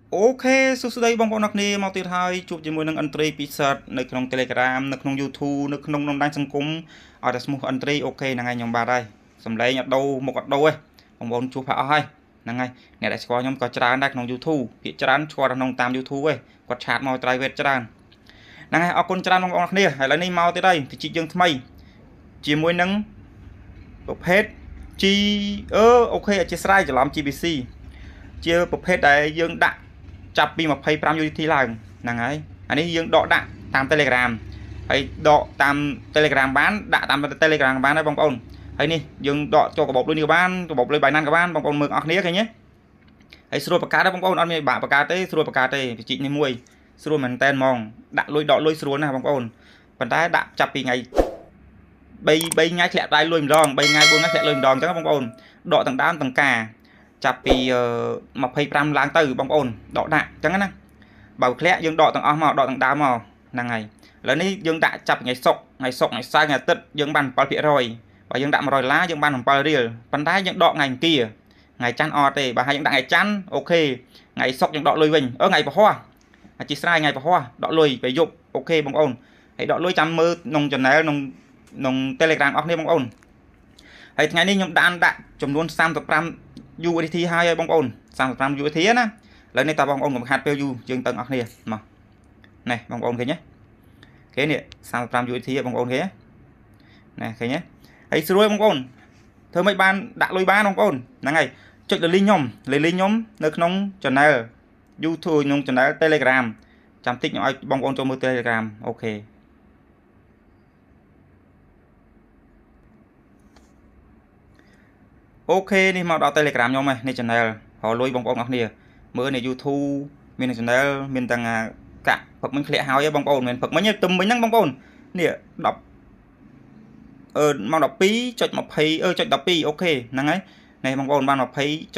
Ok, số đây bong bóng nọc nê mau tiệt hai chụpជាមួយនឹង entry ពី search នៅក្នុង Telegram នៅក្នុង YouTube នៅក្នុងនំដាញសង្គមឲ្យតែឈ្មោះ entry អូខេហ្នឹងហើយខ្ញុំបាទហើយសំឡេងអត់ដូរមុខអត់ដូរទេបងប្អូនជួបផាក់អស់ហើយហ្នឹងហើយអ្នកដែលស្គាល់ខ្ញុំក៏ច្រើនដែរក្នុង YouTube ភាគច្រើនស្គាល់ក្នុងតាម YouTube ឯងគាត់ឆាតមក private ច្រើនហ្នឹងហើយអរគុណច្រើនបងប្អូនអ្នកគ្នាឥឡូវនេះមកទៀតហើយវិជីយើងថ្មីជាមួយនឹងប្រភេទ G អូខេអធិស្ឋានច្រឡំ GBC ជាប្រភេទដែលយើងដាក់ចាប់ពី25 USDT ឡើងហ្នឹងហើយអានេះយើងដកដាក់តាម Telegram ហើយដកតាម Telegram បានដាក់តាម Telegram បានហើយបងប្អូនហើយនេះយើងដកចូលកាបូបលុយនេះក៏បានកាបូបលុយ Binance ក៏បានបងប្អូនមើលអស់គ្នាឃើញទេហើយស្រួលបង្កើតទេបងប្អូនអត់មានបាក់បង្កើតទេស្រួលបង្កើតទេវិជីនេះមួយស្រួលមែនតែនហ្មងដាក់លុយដកលុយស្រួលណាស់បងប្អូនប៉ុន្តែដាក់ចាប់ពីថ្ងៃ3ថ្ងៃធ្លាក់ដៃលុយម្ដង3ថ្ងៃ4ថ្ងៃធ្លាក់លុយម្ដងអញ្ចឹងបងប្អូនដកទាំងដើមទាំងការចាប់ពី25ឡើងទៅបងប្អូនដកដាក់អញ្ចឹងណាបើធ្លាក់យើងដកទាំងអស់មកដកទាំងដើមមកហ្នឹងហើយឥឡូវនេះយើងដាក់ចាប់ថ្ងៃសុក្រថ្ងៃសៅរ៍ថ្ងៃអាទិត្យយើងបាន 7% បើយើងដាក់$100យើងបាន7រៀលប៉ុន្តែយើងដកថ្ងៃអង្គារថ្ងៃច័ន្ទអត់ទេបើហើយយើងដាក់ថ្ងៃច័ន្ទអូខេថ្ងៃសុក្រយើងដកលុយវិញថ្ងៃពហុអាជីស្រ័យថ្ងៃពហុដកលុយពេលយប់អូខេបងប្អូនហើយដកលុយចាំមើលក្នុង channel ក្នុង Telegram អស់គ្នាបងប្អូនហើយថ្ងៃនេះខ្ញុំដាក់ចំនួន35 USDT ហើយបងប្អូន35 USDT ណាឥឡូវនេះតើបងប្អូនកុំខាត់ពេលយូរយើងទៅអស់គ្នាមកនេះបងប្អូនឃើញទេគេនេះ35 USDT បងប្អូនឃើញទេណាឃើញទេហើយស្រួលបងប្អូនធ្វើមិនបានដាក់លុយបានបងប្អូនហ្នឹងហើយចុច link ខ្ញុំនៅក្នុង channel YouTube ក្នុង channel Telegram ចាំតិចខ្ញុំឲ្យបងប្អូនចូលមើល Telegram អូខេអូខេនេះមកដល់ Telegram ខ្ញុំហ្នឹងនេះ channel រកលុយបងប្អូនអរគ្នាមើលនៅ YouTube មាន channel មានទាំងកាក់ផឹកមិញធ្លាក់ហើយបងប្អូនមិនផឹកមិញទឹមមិញហ្នឹងបងប្អូននេះ10មក12.20 ចុច12អូខេហ្នឹងហើយនេះបងប្អូនបាន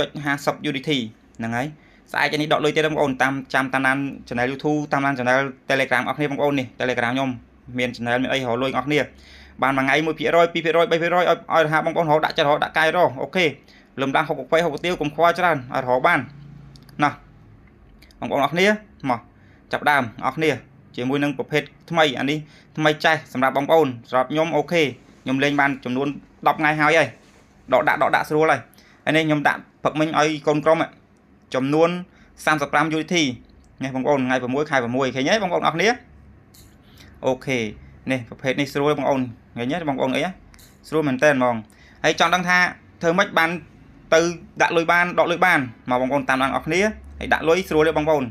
20.50 USDT ហ្នឹងហើយស្អែកនេះដកលុយទៀតបងប្អូនតាមចាំតាមដាន channel YouTube តាមដាន channel Telegram អស់គ្នាបងប្អូននេះ Telegram ខ្ញុំមាន channel មានអីរកលុយអស់គ្នាបានមួយថ្ងៃ 1% 2% 3% ឲ្យរហ័សបងប្អូនរកដាក់ចិត្តរកដាក់កាយរកអូខេលំដាំ60 20 60ទៀវកុំខ្វល់ច្រើនឲ្យរកបានណាបងប្អូនអរគ្នាមកចាប់ដើមអរគ្នាជាមួយនឹងប្រភេទថ្មីអានេះថ្មីចេះសម្រាប់បងប្អូនសម្រាប់ខ្ញុំអូខេខ្ញុំលេងបានចំនួន10ថ្ងៃហើយដកដាក់ស្រួលហើយហើយនេះខ្ញុំដាក់ផឹកមិញឲ្យកូនក្រុមចំនួន35 USDT នេះបងប្អូនថ្ងៃ6ខែ6ឃើញទេបងប្អូនអរគ្នាអូខេនេះប្រភេទនេះស្រួលបងប្អូនឃើញទេបងប្អូនអីស្រួលមែនតើហ្មងហើយចង់ដឹងថាធ្វើម៉េចបានទៅដាក់លុយបានដកលុយបានមកបងប្អូនតាមដានអស់គ្នាហើយដាក់លុយស្រួលទេបងប្អូន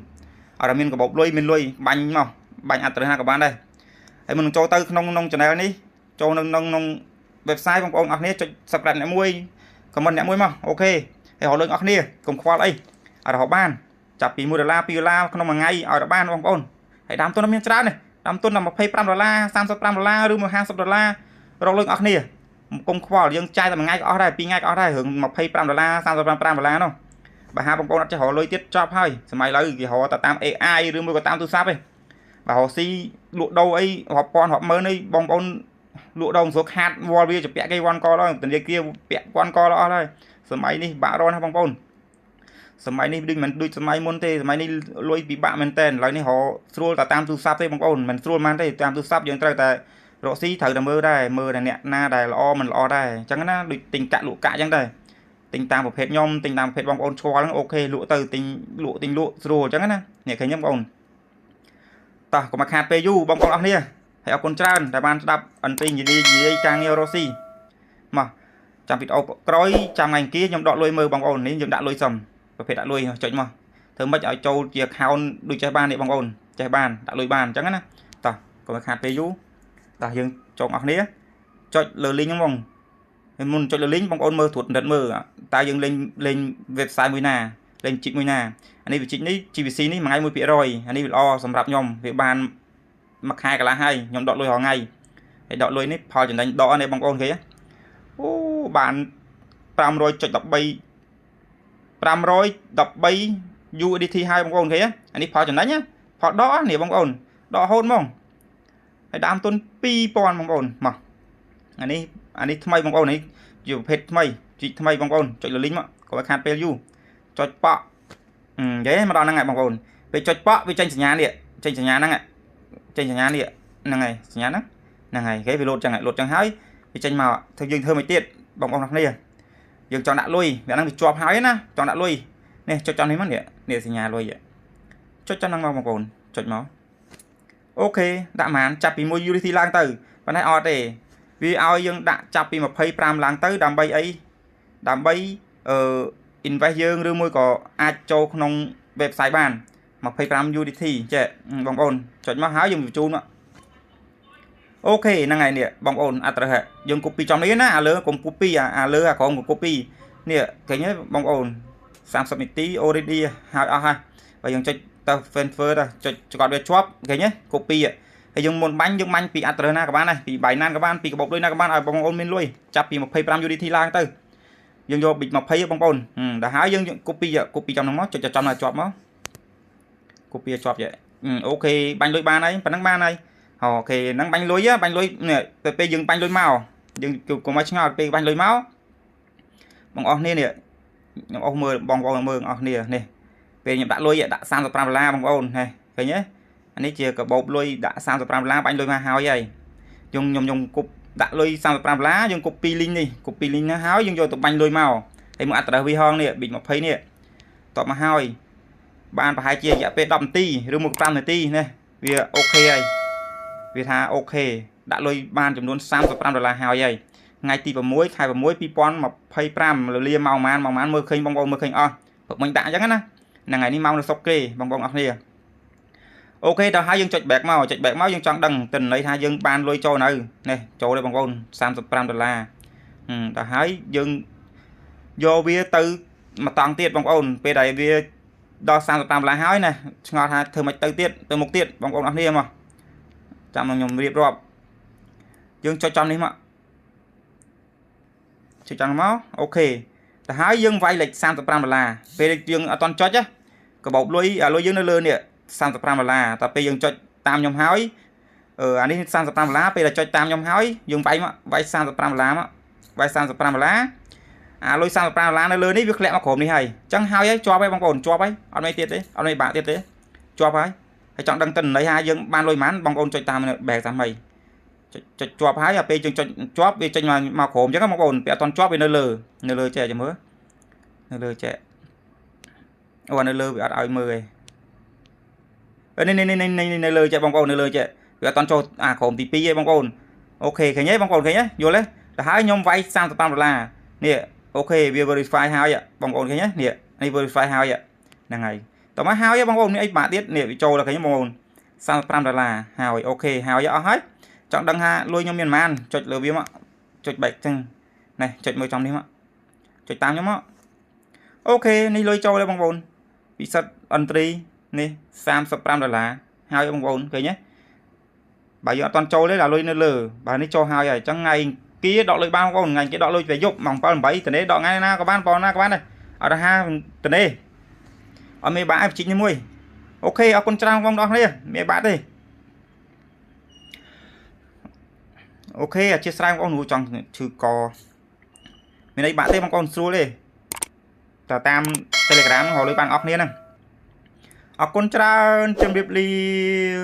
អត់មានកាបូបលុយមានលុយបាញ់មកបាញ់អត់ត្រូវណាក៏បានដែរហើយមុននឹងចូលទៅក្នុង channel នេះចូលក្នុង website បងប្អូនអស់គ្នាចុច subscribe អ្នកមួយ comment អ្នកមួយមកអូខេហើយរកលុយអស់គ្នាកុំខ្វល់អីអត់រកបានចាប់ពី$1 $2ក្នុងមួយថ្ងៃឲ្យរកបានបងប្អូនហើយដើមទុនមានច្រើនទេដើមទុនដល់$25 $35ឬមក$50រកលុយអស់គ្នាកុំខ្វល់យើងចាយតែមួយថ្ងៃក៏អស់ដែរ2ថ្ងៃក៏អស់ដែររឿង$25 $35នោះបើហាបងប្អូនអត់ចេះរកលុយទៀតចប់ហើយសម័យឥឡូវគេរកតែតាម AI ឬមួយក៏តាមទូរស័ព្ទឯងបើរកស៊ីលក់ដូរអីរាប់ពាន់រាប់ម៉ឺនអីបងប្អូនលក់ដូរមិនស្រួលខាតវល់វាជាពាក់គេវ៉ាន់កលហើយធនាគារពាក់ពាន់កលអស់ហើយសម័យនេះបាក់រណាបងប្អូនសម័យនេះដូចមិនដូចសម័យមុនទេសម័យនេះលុយពិបាកមែនតើឥឡូវនេះរកស្រួលតែតាមទូរស័ព្ទទេបងប្អូនមិនស្រួលមែនទេតាមទូរស័ព្ទយើងត្រូវតែរកស៊ីត្រូវតែមើលដែរមើលតែអ្នកណាដែលល្អមិនល្អដែរអញ្ចឹងណាដូចទិញកាក់លក់កាក់អញ្ចឹងដែរទិញតាមប្រភេទខ្ញុំទិញតាមប្រភេទបងប្អូនឆ្ងល់ហ្នឹងអូខេលក់ទៅទិញលក់ស្រួលអញ្ចឹងណានេះឃើញខ្ញុំបងប្អូនតោះកុំខាតពេលយូរបងប្អូនអរគ្នាហើយអរគុណច្រើនដែលបានស្ដាប់អន្តេនិយាយការងាររកស៊ីមកចាំវីដេអូក្រោយចាំថ្ងៃអង្គារខ្ញុំដកលុយមើលបងប្អូននេះយើងដាក់លុយសុំប្រភេទដាក់លុយចុចមកធ្វើម៉េចឲ្យចូលជា account ដូចចេះបាននេះបងប្អូនចេះបានដាក់លុយបានអញ្ចឹងណាតោះកុំខាតពេលយូរតោះយើងចូលអស់គ្នាចុចលើ link ហ្នឹងបងហើយមុនចុចលើ link បងប្អូនមើលត្រួតពិនិត្យមើលតើយើងលេង website មួយណាលេងជីកមួយណាអានេះវាជីកនេះ GBC នេះមួយថ្ងៃ 1% អានេះវាល្អសម្រាប់ខ្ញុំវាបានមួយខែកន្លះហើយខ្ញុំដកលុយរាល់ថ្ងៃហើយដកលុយនេះផលចំណេញដកនេះបងប្អូនឃើញអូបាន513 USDT ហើយបងប្អូនឃើញអានេះផលចំណេញផលដកនេះបងប្អូនដករហូតហ្មងហើយដើមទុន2000បងប្អូនមកអានេះថ្មីបងប្អូននេះជាប្រភេទថ្មីជីកថ្មីបងប្អូនចុចលើ link មកកុំឲ្យខាតពេលយូរចុចប៉ក់ vậy mà đo năng ngày bằng ồn về cho bọ về tranh nhà điện tranh nhà năng ạ tranh nhà điện năng ngày nhà nó năng ngày cái về lột chẳng hái về tranh màu thường dừng thơ mấy tiết bằng ồn này dừng chọn đã lui để năng bị chọp hái na chọn đã lui nè cho đấy mất điện nhà lui vậy cho năng màu bằng ồn chọn máu ok đã màn chặt bị môi Unity lang từ và này ở để vì ao dương đã chặt bị một phay pram lang tới đam bay invest dương đưa môi có ai cho nông website bàn một phay pram Unity chạy bằng ồn chọn máu hái dùng chu nữa ok năng ngày nè bằng ồn hệ dùng copy trong đấy na lỡ cùng copy lỡ có một copy nè cái nhé bằng ồn Samsung tí already ha và dùng cho ta fanfare ra cho còn về chop cái nhé copy ạ thì dùng một bánh dùng bánh bị na các bạn này bị bài nan các bạn bị bọc đôi na các bạn ở bằng ôn min lui chặt bị một phay pram Unity lang tư dùng vô bị một phay bằng ồn đã hái dùng copy trong nó móc cho trong là chop máu copy chop vậy ok bánh lôi ba này phần năng ba này ok năng bánh lôi á bánh lôi nè pe dừng bánh lôi màu dừng của máy ngọt pe bánh lôi máu bằng ôn nè ông mơ bằng ôn mơ nè về nhập đã lôi đã sang $3 bằng ôn này thấy nhé anh ấy chia cả bột lôi đã sang $3 bánh lôi mà hao vậy dùng cục đã lôi sang $3 dùng copy link đi copy link nó háo dùng vô tụi bánh lôi màu thì một atra vi hong nè bị một phay nè tọt mà hao ban và hai chia dạ pe đậm ti rồi 100 ti nè vì ok ấy vì tha ok đã lôi ban chấm luôn sang $3 hao vậy ngay ti và muối pipon một phay pram rồi lia màu màn mơ khinh bong mơ khinh on mình đã chắc á là ngày đi mau nó sọc kê bằng bông này ok đó hai dương chạch bẹt máu dương chọn đằng tình lấy hai dương ban lôi cho này này cho đây bằng con $30 đã hai dương vô bia tư mà toàn tiết bằng ôn về đây bia đo $30 hái này ngọt hai thử mạch tư tiết từ một tiết bằng con này mà chạm nhầm điệp rộp dương cho đấy mà cho chọn máu ok đã hai dương vay lịch $30 về dương ở toàn cho chứ cái bột lôi dương nó lơ nè $30 ta bây giờ cho tam nhom hái anh ấy $30 bây giờ cho tam nhom hái dùng vay $30 á vay $30 lôi $30 nó lơ ní việc lẹ mà khổm đi hay chẳng hái ấy cho bay bằng ồn cho bay ở đây tiết đấy ở đây bạn tiết đấy cho bay hãy chọn đăng tình lấy hai dương ban lôi mán bằng ồn cho tam bè ra mày cho hái à bây giờ cho về trên mà khổm chứ các bằng ồn bẹ toàn cho về nó lơ trẻ cho mới nó lơ trẻ nó lơ bị ở mười nên lơ chạy bóng ồn lơ chạy vì toàn cho khổm tí pi bóng ồn ok cái nhé bóng ồn cái nhé vô lấy là hai nhóm vay $30 nè ok vì verify hai ạ bóng ồn cái nhé nè này verify hai ạ là ngày tao má hai bóng ồn ấy bạn tiết nè bị trâu là cái bóng ồn $30 hào ok hào ạ hết chọn đăng ha lôi nhóm miền man chọn lơ viêm ạ chọn bạch chân này chọn 10 trong đi ạ chọn 8 nhóm ạ ok này lôi trâu đây bóng ồn bị sật entry nè $30 hai bóng ồn cái nhé bà giờ toàn trâu đấy là lôi lơ bà ấy cho hai vậy chẳng ngày kia đọ lôi bao con ngày cái đọ lôi về giúp mỏng bao bảy từ đấy đọ ngay na các bạn các bạn này ở đây ha từ đây ở mấy bạn chị như mui ok ở con trang con đó đây mấy bạn đi ok chia sẻ con nuôi trong trừ cò bên đây bạn thấy con xua đi tờ tam telegram họ lôi bằng ọc nè nè ở con trang chấm điệp li